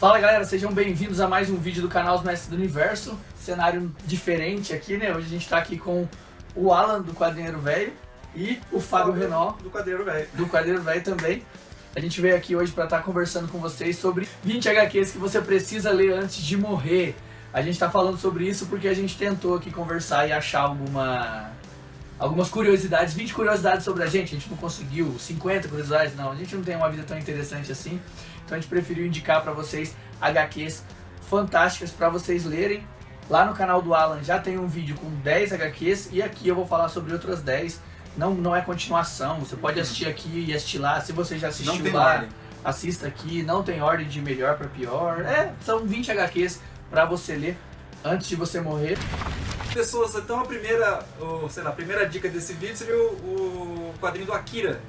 Fala galera, sejam bem-vindos a mais um vídeo do canal Os Mestres do Universo. Cenário diferente aqui, né? Hoje a gente tá aqui com o Alan do Quadrinheiro Velho e o Fábio Renó do Quadrinheiro Velho. Do Quadrinheiro Velho também. A gente veio aqui hoje para estar conversando com vocês sobre 20 HQs que você precisa ler antes de morrer. A gente tá falando sobre isso porque a gente tentou aqui conversar e achar algumas curiosidades, 20 curiosidades sobre a gente não conseguiu, 50 curiosidades, não, a gente não tem uma vida tão interessante assim, então a gente preferiu indicar para vocês HQs fantásticas para vocês lerem. Lá no canal do Alan já tem um vídeo com 10 HQs e aqui eu vou falar sobre outras 10, não é continuação, você pode assistir aqui e assistir lá, se você já assistiu lá, ordem. Assista aqui, não tem ordem de melhor para pior, são 20 HQs para você ler antes de você morrer. Pessoas, então a primeira dica desse vídeo seria o quadrinho do Akira.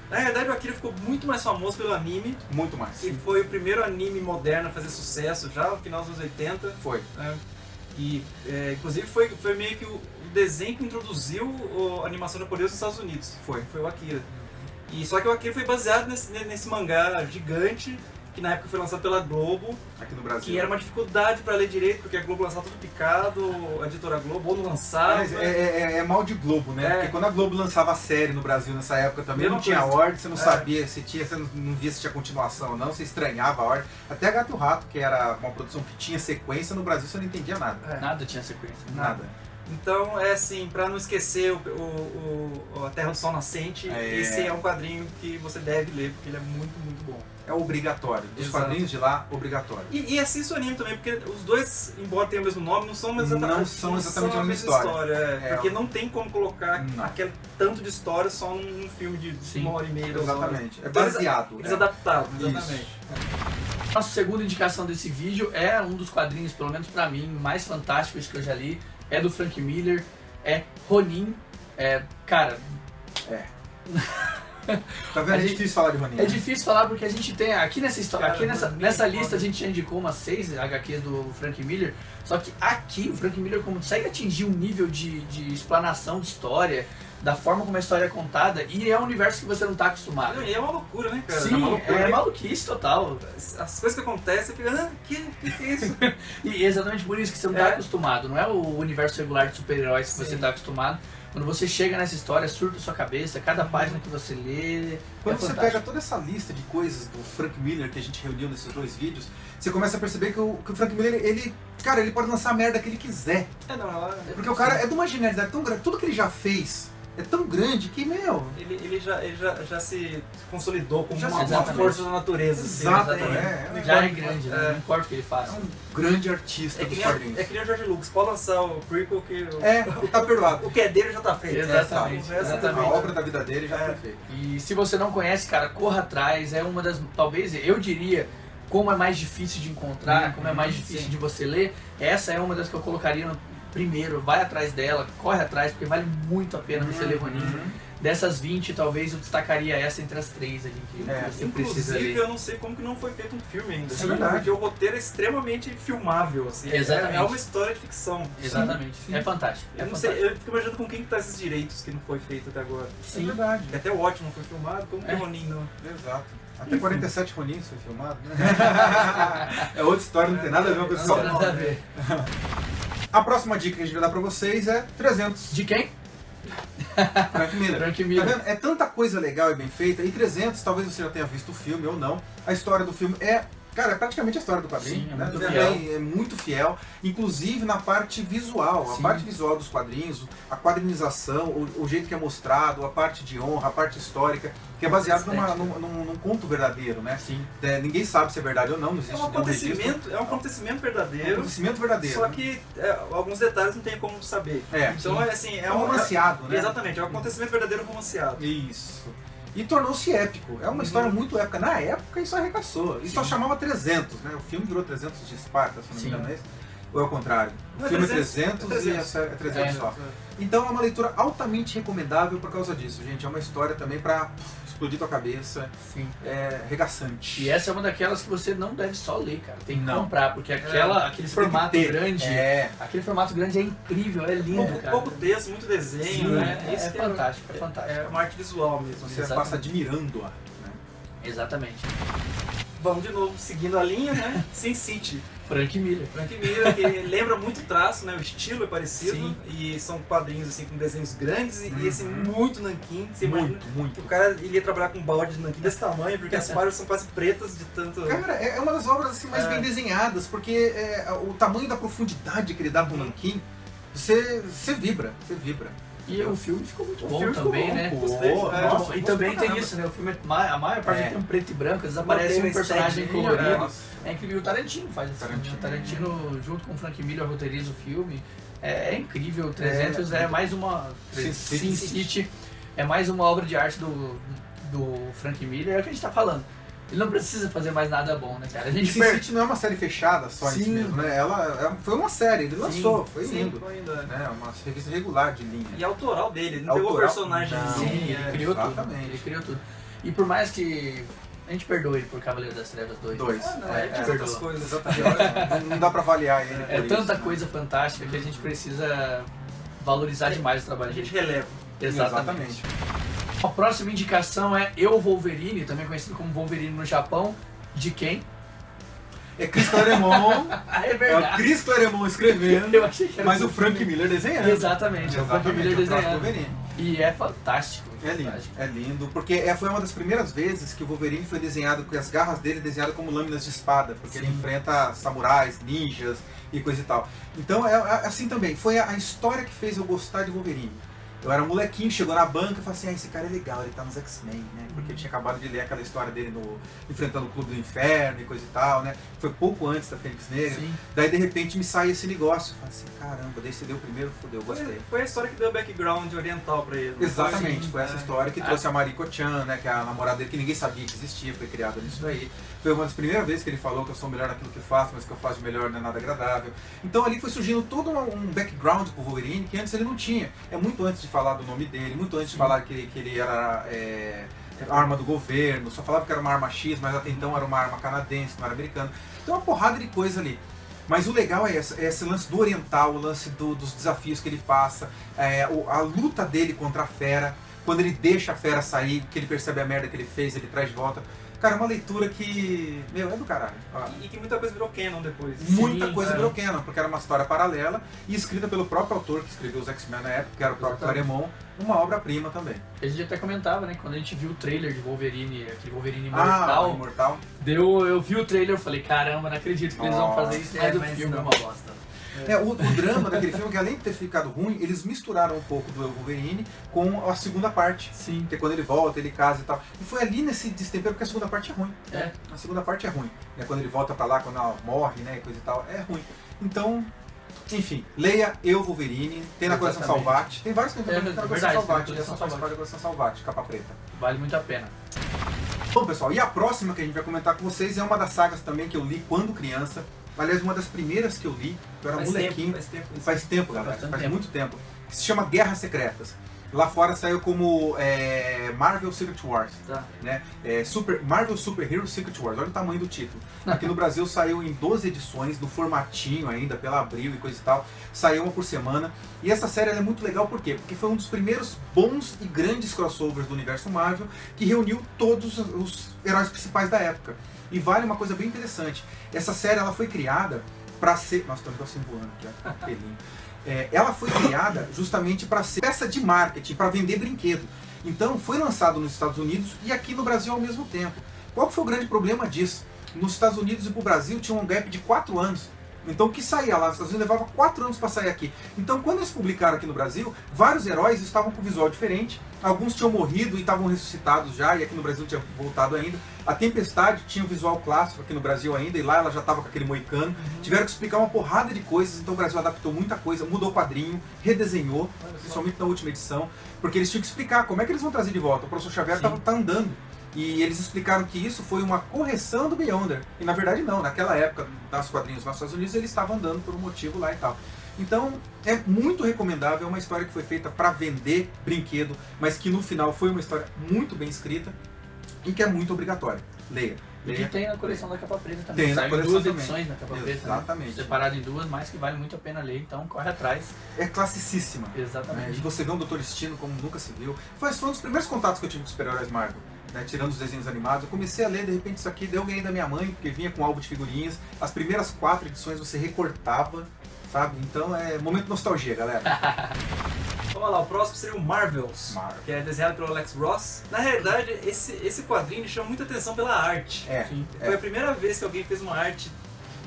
Na realidade o Akira ficou muito mais famoso pelo anime. Muito mais. E foi o primeiro anime moderno a fazer sucesso já no final dos anos 80. Foi. E inclusive foi meio que o desenho que introduziu a animação japonesa nos Estados Unidos. Foi o Akira. E só que o Akira foi baseado nesse mangá gigante, que na época foi lançado pela Globo, aqui no Brasil. Que era uma dificuldade para ler direito, porque a Globo lançava tudo picado, a editora Globo ou não lançava. É mal de Globo, né? Porque quando a Globo lançava a série no Brasil nessa época também não tinha ordem, você não sabia se tinha, você não via se tinha continuação ou não, você estranhava a ordem. Até Gato e o Rato, que era uma produção que tinha sequência, no Brasil você não entendia nada. Nada tinha sequência. Nada. Então para não esquecer a Terra do Sol Nascente, esse é um quadrinho que você deve ler, porque ele é muito, muito bom. É obrigatório. Dos quadrinhos de lá, obrigatório. E assista o anime também, porque os dois, embora tenham o mesmo nome, não são exatamente a mesma história. Porque não tem como colocar aquele tanto de história só num filme de 1h30. Exatamente. É baseado. Eles adaptaram, exatamente. Nossa segunda indicação desse vídeo é um dos quadrinhos, pelo menos pra mim, mais fantásticos que eu já li. É do Frank Miller, é Ronin, cara... Tá vendo? É difícil falar de Ronin. É difícil falar porque a gente tem, aqui nessa história, nessa lista a gente já indicou umas 6 HQs do Frank Miller, só que aqui o Frank Miller consegue atingir um nível de explanação de história, da forma como a história é contada, e é um universo que você não tá acostumado. E é uma loucura, né, cara? Sim, é maluquice total. As coisas que acontecem, você fica, que é isso? E exatamente por isso que você não tá acostumado, não é o universo regular de super-heróis que você tá acostumado. Quando você chega nessa história, surta sua cabeça, cada página que você lê. Quando você pega toda essa lista de coisas do Frank Miller que a gente reuniu nesses 2 vídeos, você começa a perceber que o Frank Miller, ele pode lançar a merda que ele quiser. Porque o cara é de uma genialidade tão grande, tudo que ele já fez é tão grande que, Ele já se consolidou como uma força da natureza. Exatamente. Já é grande, né? Não importa o que ele faça. É um grande artista dos quadrinhos. É que nem o George Lucas, pode lançar o prequel que... tá perdoado. O que é dele já tá feito. Exatamente. A obra da vida dele já foi feita. E se você não conhece, cara, corra atrás. É uma das, talvez, eu diria, como é mais difícil de encontrar, como é mais difícil de você ler, essa é uma das que eu colocaria primeiro, vai atrás dela, corre atrás, porque vale muito a pena você ler Ronin. Dessas 20, talvez eu destacaria essa entre as 3 ali que você precisa ler. Inclusive, eu não sei como que não foi feito um filme ainda. É verdade. Porque o roteiro é extremamente filmável, assim. Exatamente. É uma história de ficção. Exatamente. Sim. É fantástico. Eu não sei, eu fico imaginando com quem que tá esses direitos que não foi feito até agora. Sim. É verdade. Porque até o Watchmen foi filmado, como que o Ronin não... Exato. Até 47 Ronins foi filmado, né? É outra história, não tem nada a ver com essa história. Nada a ver. A próxima dica que a gente vai dar pra vocês é 300. De quem? Frank Miller. Frank Miller. Tá vendo? É tanta coisa legal e bem feita. E 300, talvez você já tenha visto o filme ou não. A história do filme é praticamente a história do quadrinho. Sim, né? muito fiel. É muito fiel, inclusive na parte visual. Sim. A parte visual dos quadrinhos, a quadrinização, o jeito que é mostrado, a parte de honra, a parte histórica, que é baseado num conto verdadeiro, né? Sim. Ninguém sabe se é verdade ou não, não existe é um acontecimento verdadeiro. É um acontecimento verdadeiro. Só que alguns detalhes não tem como saber. Então é um romanceado, né? Exatamente, é um acontecimento verdadeiro romanceado. Isso. E tornou-se épico. É uma história muito épica. Na época isso arregaçou. Isso só chamava 300, né? O filme virou 300 de Esparta, se não me engano, é isso? Ou é o contrário? O filme é 300 e a série é 300 só. Então é uma leitura altamente recomendável por causa disso, gente. É uma história também pra explodir tua cabeça. Sim. É regaçante. E essa é uma daquelas que você não deve só ler, cara. Tem que comprar, porque aquele formato grande. Aquele formato grande é incrível, é lindo, cara. Pouco texto, muito desenho, sim, né? É fantástico, é fantástico. É uma arte visual mesmo. Você passa admirando-a. Exatamente. vamos de novo seguindo a linha, né? Sin City. Frank Miller. Frank Miller, que lembra muito o traço, né? O estilo é parecido. Sim. E são quadrinhos assim com desenhos grandes e assim, muito nanquim. Você imagina muito. que o cara ele ia trabalhar com um balde de nanquim desse tamanho, porque as páginas são quase pretas de tanto. Cara, é uma das obras assim, mais bem desenhadas, porque o tamanho da profundidade que ele dá pro nanquim, você vibra. E o filme ficou muito bom filme ficou também, bom, né? gostei. E também tem isso, né? O filme, a maior parte tem um preto e branco, às vezes aparece um personagem colorido. É incrível. O Tarantino faz isso. O Tarantino, junto com o Frank Miller, roteiriza o filme. É incrível. 300 é mais uma... Sin City é mais uma obra de arte do Frank Miller. É o que a gente tá falando. Ele não precisa fazer mais nada bom, né, cara? A gente Sin City não é uma série fechada só em si mesmo, né? Ela foi uma série, ele lançou, foi lindo. Foi ainda. Né? Uma revista regular de linha. E autoral dele, ele não pegou personagem. Sim, ele criou exatamente. tudo. Ele criou tudo. E por mais que a gente perdoe ele por Cavaleiro das Trevas 2. A gente faz outras coisas. Exatamente. Não dá pra avaliar ele. É por tanta isso, coisa fantástica que a gente precisa valorizar demais o trabalho A dele. gente releva. Exatamente. A próxima indicação é Eu Wolverine, também conhecido como Wolverine no Japão. De quem? É Chris Claremont. É É o verdade. Chris Claremont escrevendo, Eu achei que era mas o Frank Miller desenhando. Exatamente, é o Frank Miller o próprio desenhando. Wolverine. E é fantástico. É lindo, porque foi uma das primeiras vezes que o Wolverine foi desenhado, com as garras dele desenhadas como lâminas de espada, porque ele enfrenta samurais, ninjas e coisa e tal. Então, assim também, foi a história que fez eu gostar de Wolverine. Eu era um molequinho, chegou na banca e falei assim, esse cara é legal, ele tá nos X-Men, né? Porque eu tinha acabado de ler aquela história dele enfrentando o Clube do Inferno e coisa e tal, né? Foi pouco antes da Fênix Negra. Sim. Daí, de repente, me sai esse negócio. Eu falei assim, caramba, daí você deu o primeiro, fodeu, gostei. Foi a história que deu o background oriental pra ele. Exatamente, foi essa história que trouxe a Mariko-chan, né, que é a namorada dele, que ninguém sabia que existia, foi criada nisso daí. Foi uma das primeiras vezes que ele falou que eu sou melhor naquilo que faço, mas que eu faço de melhor não é nada agradável. Então ali foi surgindo todo um background pro Wolverine que antes ele não tinha. É muito antes de falar do nome dele, muito antes de falar que ele era arma do governo, só falava que era uma arma X, mas até então era uma arma canadense, não era americana. Então uma porrada de coisa ali. Mas o legal é esse lance do oriental, o lance dos desafios que ele passa, a luta dele contra a fera, quando ele deixa a fera sair, que ele percebe a merda que ele fez, ele traz de volta. Cara, é uma leitura que, é do caralho. E que muita coisa virou canon depois. Muita coisa virou canon, porque era uma história paralela e escrita pelo próprio autor que escreveu os X-Men na época, que era o próprio Claremont, uma obra-prima também. A gente até comentava, né, quando a gente viu o trailer de Wolverine, aquele Wolverine Imortal. Eu vi o trailer e falei, caramba, não acredito que eles vão fazer isso, é do mas filme, é uma bosta. O drama daquele filme, que além de ter ficado ruim, eles misturaram um pouco do Wolverine com a segunda parte. Sim. Que é quando ele volta, ele casa e tal. E foi ali nesse destempero, porque a segunda parte é ruim. É. A segunda parte é ruim. É quando ele volta pra lá, quando ela morre, né, e coisa e tal, é ruim. Então, enfim, leia Eu, Wolverine, tem na coleção Salvati. Tem vários que tem na coleção Salvati. Essa faz parte da coleção Salvati, capa preta. Vale muito a pena. Bom, pessoal, e a próxima que a gente vai comentar com vocês é uma das sagas também que eu li quando criança. Aliás, uma das primeiras que eu li, eu era molequinho. Faz tempo, galera. Faz muito tempo. Que se chama Guerras Secretas. Lá fora saiu como Marvel Secret Wars. Tá. Né? Marvel Super Hero Secret Wars. Olha o tamanho do título. Aqui no Brasil saiu em 12 edições, no formatinho ainda, pela Abril e coisa e tal. Saiu uma por semana. E essa série ela é muito legal, por quê? Porque foi um dos primeiros bons e grandes crossovers do universo Marvel que reuniu todos os heróis principais da época. E vale uma coisa bem interessante. Essa série ela foi criada para ser... Nossa, tem um negocinho voando aqui, ó. Pelinho. Ela foi criada justamente para ser peça de marketing, para vender brinquedo. Então foi lançado nos Estados Unidos e aqui no Brasil ao mesmo tempo. Qual foi o grande problema disso? Nos Estados Unidos e para o Brasil tinha um gap de 4 anos. Então o que saía lá nos Estados Unidos levava 4 anos para sair aqui. Então quando eles publicaram aqui no Brasil, vários heróis estavam com visual diferente. Alguns tinham morrido e estavam ressuscitados já, e aqui no Brasil não tinha voltado ainda. A Tempestade tinha um visual clássico aqui no Brasil ainda, e lá ela já estava com aquele moicano. Tiveram que explicar uma porrada de coisas, então o Brasil adaptou muita coisa, mudou o quadrinho, redesenhou, principalmente na última edição, porque eles tinham que explicar como é que eles vão trazer de volta. O professor Xavier tá andando. E eles explicaram que isso foi uma correção do Beyonder. E na verdade não, naquela época, das quadrinhos nos Estados Unidos, ele estava andando por um motivo lá e tal. Então é muito recomendável, é uma história que foi feita para vender brinquedo, mas que no final foi uma história muito bem escrita e que é muito obrigatória. Leia. E que Leia. tem na coleção da Capa Preta também. Tem na Saiu coleção duas também. edições na Capa Preta. Exatamente. Né? Separado em duas, mas que vale muito a pena ler, então corre atrás. É classicíssima. Exatamente. E você vê um Dr. Destino como nunca se viu. Foi um dos primeiros contatos que eu tive com super-heróis Marvel. Né, tirando os desenhos animados, eu comecei a ler, de repente isso aqui, daí eu ganhei da minha mãe, porque vinha com álbum de figurinhas. As primeiras 4 edições você recortava, sabe? Então é momento nostalgia, galera. Vamos lá, o próximo seria o Marvels, Marvel. que é desenhado pelo Alex Ross. Na realidade, esse quadrinho chama muita atenção pela arte. É, Sim. Foi a primeira vez que alguém fez uma arte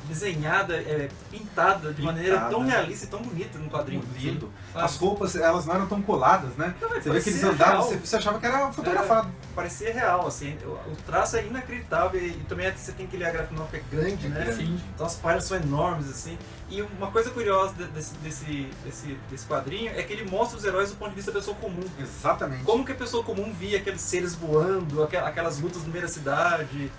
desenhada, pintada de maneira tão realista e tão bonita no quadrinho. lindo. Sabe? As roupas, elas não eram tão coladas, né? Não, mas Você vê que eles parecia andavam, real. você achava que era fotografado. Parecia real, assim, o traço é inacreditável e também você tem que ler a gráfica nova, que é grande, né? Sim. Então as páginas são enormes, assim. E uma coisa curiosa desse quadrinho é que ele mostra os heróis do ponto de vista da pessoa comum. Exatamente. Como que a pessoa comum via aqueles seres voando, aquelas lutas no meio da cidade.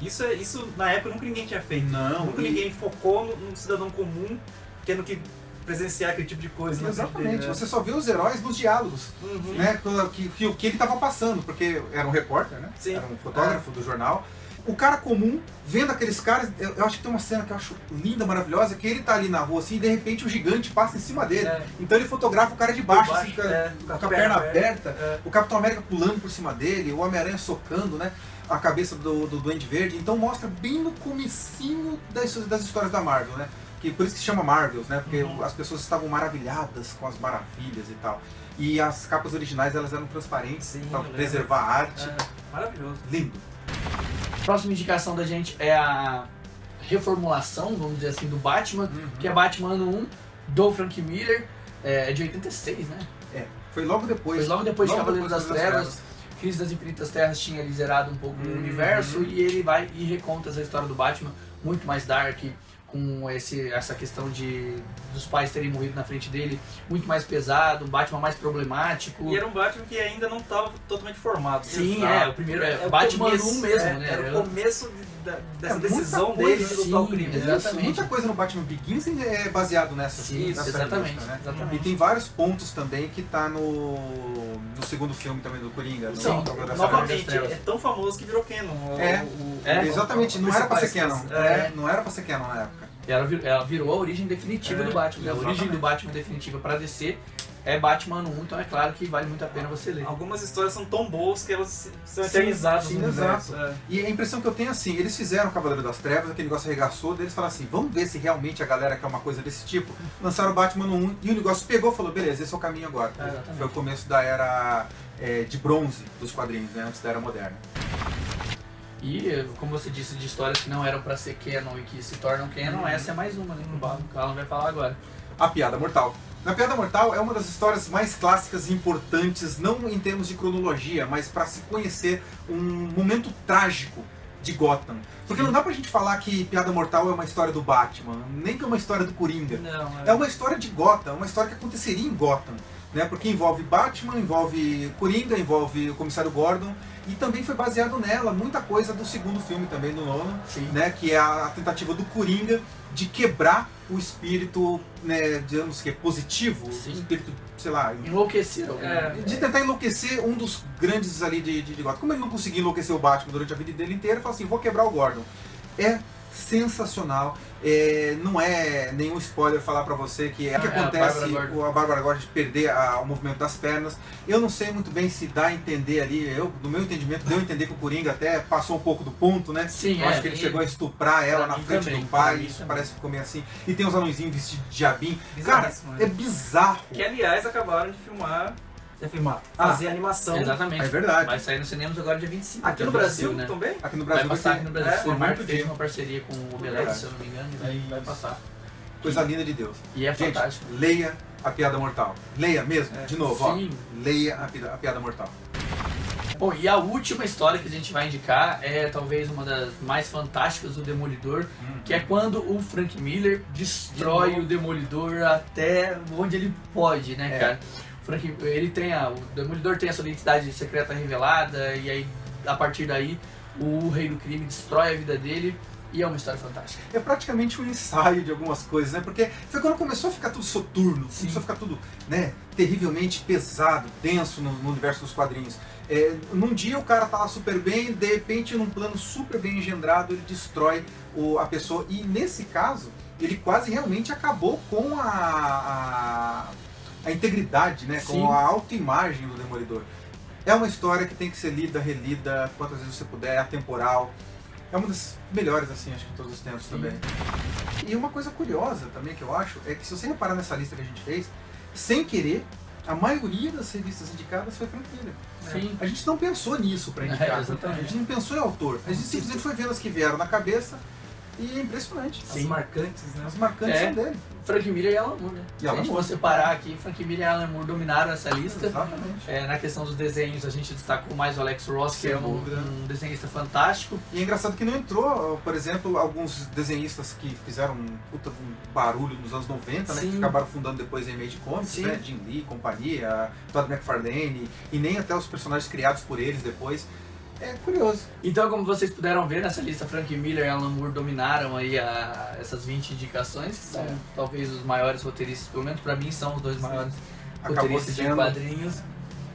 Isso na época nunca ninguém tinha feito. Não, Nunca ninguém focou no cidadão comum tendo que presenciar aquele tipo de coisa. na frente Exatamente. dele, né? Você só vê os heróis nos diálogos. Uhum. Né, o que ele estava passando, porque era um repórter, né? Sim. Era um fotógrafo do jornal. O cara comum, vendo aqueles caras, eu acho que tem uma cena que eu acho linda, maravilhosa, que ele tá ali na rua assim, e de repente o gigante passa em cima dele. É. Então ele fotografa o cara de baixo, Por assim, baixo, com a perna aberta, É. o Capitão América pulando por cima dele, o Homem-Aranha socando, né? A cabeça do Duende Verde. Então mostra bem no comecinho das histórias da Marvel, né? Que por isso que se chama Marvels, né? Porque as pessoas estavam maravilhadas com as maravilhas e tal. E as capas originais elas eram transparentes, Sim, para eu lembro. preservar a arte. Maravilhoso. Lindo. Próxima indicação da gente é a reformulação, vamos dizer assim, do Batman, que é Batman Ano 1, do Frank Miller, é de 86, né? Foi logo depois. Foi logo depois de Cavaleiros das depois Trevas. Crise das Infinitas Terras tinha ali zerado um pouco o universo e ele vai e reconta essa história do Batman, muito mais dark, com essa questão dos pais terem morrido na frente dele, muito mais pesado, um Batman mais problemático. E era um Batman que ainda não estava totalmente formado. Sim, Exato. o primeiro o Batman começo, 1 mesmo, né? Era o começo dessa muita decisão coisa, dele de lutar o sim, crime. exatamente. Muita coisa no Batman Begins é baseado nessa. Sim, nessa exatamente, revista, né? exatamente. E tem vários pontos também que tá no segundo filme também do Coringa. no Sim, Cavaleiro das Novamente, Trevas. é tão famoso que virou canon. Exatamente, não era pra ser principais canon. coisas. Não era pra ser canon na época. Ela virou a origem definitiva do Batman. Né? A origem exatamente. do Batman definitiva para DC é Batman Ano 1, então é claro que vale muito a pena você ler. Algumas histórias são tão boas que elas são Sim, eternizadas sim, no exato. universo. É. E a impressão que eu tenho é assim, eles fizeram o Cavaleiro das Trevas, aquele negócio arregaçou, daí eles falaram assim, vamos ver se realmente a galera quer uma coisa desse tipo. Lançaram o Batman no 1 e o negócio pegou e falou, beleza, esse é o caminho agora. Exatamente. Foi o começo da era de bronze dos quadrinhos, né, antes da era moderna. E, como você disse, de histórias que não eram para ser canon e que se tornam canon, essa é mais uma, né? Que o Alan vai falar agora. A Piada Mortal. Na Piada Mortal é uma das histórias mais clássicas e importantes, não em termos de cronologia, mas para se conhecer um momento trágico de Gotham. Porque não dá pra gente falar que Piada Mortal é uma história do Batman, nem que é uma história do Coringa. Não, É uma história de Gotham, uma história que aconteceria em Gotham. Né, porque envolve Batman, envolve Coringa, envolve o Comissário Gordon, e também foi baseado nela muita coisa do segundo filme também, do Nolan, Sim. né, que é a tentativa do Coringa de quebrar o espírito, né, digamos que positivo, Sim. o espírito, sei lá, Enlouqueceram. de tentar enlouquecer um dos grandes ali de Gotham. Como ele não conseguia enlouquecer o Batman durante a vida dele inteira, ele falou assim, vou quebrar o Gordon. É sensacional. Não é nenhum spoiler falar pra você que é o que acontece a Bárbara Gordon de perder o movimento das pernas. Eu não sei muito bem se dá a entender ali, no meu entendimento, deu a entender que o Coringa até passou um pouco do ponto, né? Sim, eu acho que ele chegou a estuprar ela na mim frente também, do pai, pra mim isso também. parece que ficou meio assim. E tem os anõezinhos vestidos de diabinho. Cara, Bizarríssimo, né? é bizarro. Que aliás acabaram de fazer animação. Exatamente. É verdade. Vai sair nos cinemas agora dia 25. Aqui dia no 25, Brasil né? também? Aqui no Vai Brasil passar aqui no Brasil. por A Marvel muito fez tempo. uma parceria com o Obelix, se eu não me engano, e vai passar. Coisa linda de Deus. E é Gente, fantástico. leia A Piada Mortal. Leia mesmo, de novo, Sim. ó. Leia a Piada Mortal. Bom, e a última história que a gente vai indicar é talvez uma das mais fantásticas do Demolidor, que é quando o Frank Miller destrói o Demolidor até onde ele pode, né, cara? O Demolidor tem a sua identidade secreta revelada, e aí, a partir daí, o Rei do Crime destrói a vida dele. E é uma história fantástica. É praticamente um ensaio de algumas coisas, né? Porque foi quando começou a ficar tudo soturno, começou a ficar tudo, né? terrivelmente pesado, denso no universo dos quadrinhos. Num dia o cara tá lá super bem, de repente num plano super bem engendrado ele destrói a pessoa, e nesse caso ele quase realmente acabou com a integridade, né? Com a autoimagem do Demolidor. É uma história que tem que ser lida, relida, quantas vezes você puder, é atemporal. É uma das melhores, assim, acho que de todos os tempos também. E uma coisa curiosa também que eu acho é que se você reparar nessa lista que a gente fez, sem querer, a maioria das revistas indicadas foi Frank Miller. Sim. A gente não pensou nisso para indicar. Exatamente. A gente não pensou em autor. A gente simplesmente foi vendo as que vieram na cabeça e é impressionante. As marcantes, né? As marcantes são dele. Frank Miller e Alan Moore, né? E Alan Se a gente Moore. for separar aqui, Frank Miller e Alan Moore dominaram essa lista. Exatamente. Na questão dos desenhos, a gente destacou mais o Alex Ross, que Sem é dúvida. um desenhista fantástico. E é engraçado que não entrou, por exemplo, alguns desenhistas que fizeram um barulho nos anos 90, né, que acabaram fundando depois a Image Comics, né, Jim Lee, companhia, Todd McFarlane, e nem até os personagens criados por eles depois. É curioso. Então, como vocês puderam ver nessa lista, Frank Miller e Alan Moore dominaram aí essas 20 indicações, que são talvez os maiores roteiristas, pelo menos pra mim são os dois maiores roteiristas de quadrinhos,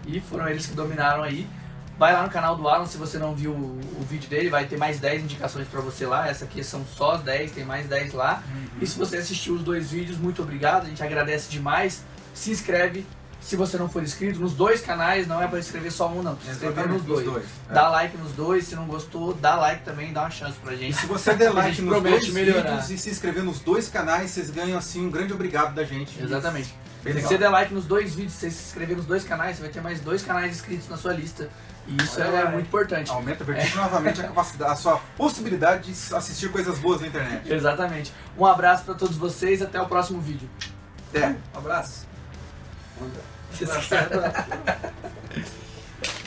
e foram eles que dominaram aí. Vai lá no canal do Alan, se você não viu o vídeo dele, vai ter mais 10 indicações pra você lá. Essa aqui são só as 10, tem mais 10 lá. E se você assistiu os dois vídeos, muito obrigado, a gente agradece demais. Se inscreve, se você não for inscrito, nos dois canais, não é para inscrever só um não, precisa inscrever nos dois. Dá like nos dois, se não gostou, dá like também, dá uma chance pra gente. E se você der like nos dois melhorar. vídeos e se inscrever nos dois canais, vocês ganham assim um grande obrigado da gente. Exatamente. Bem Se legal. você der like nos dois vídeos, se você se inscrever nos dois canais, você vai ter mais 2 canais inscritos na sua lista. E isso é muito importante. Aumenta vertiginosamente a capacidade, a sua possibilidade de assistir coisas boas na internet. Exatamente. Um abraço pra todos vocês, até o próximo vídeo. Até. Um abraço. Um abraço.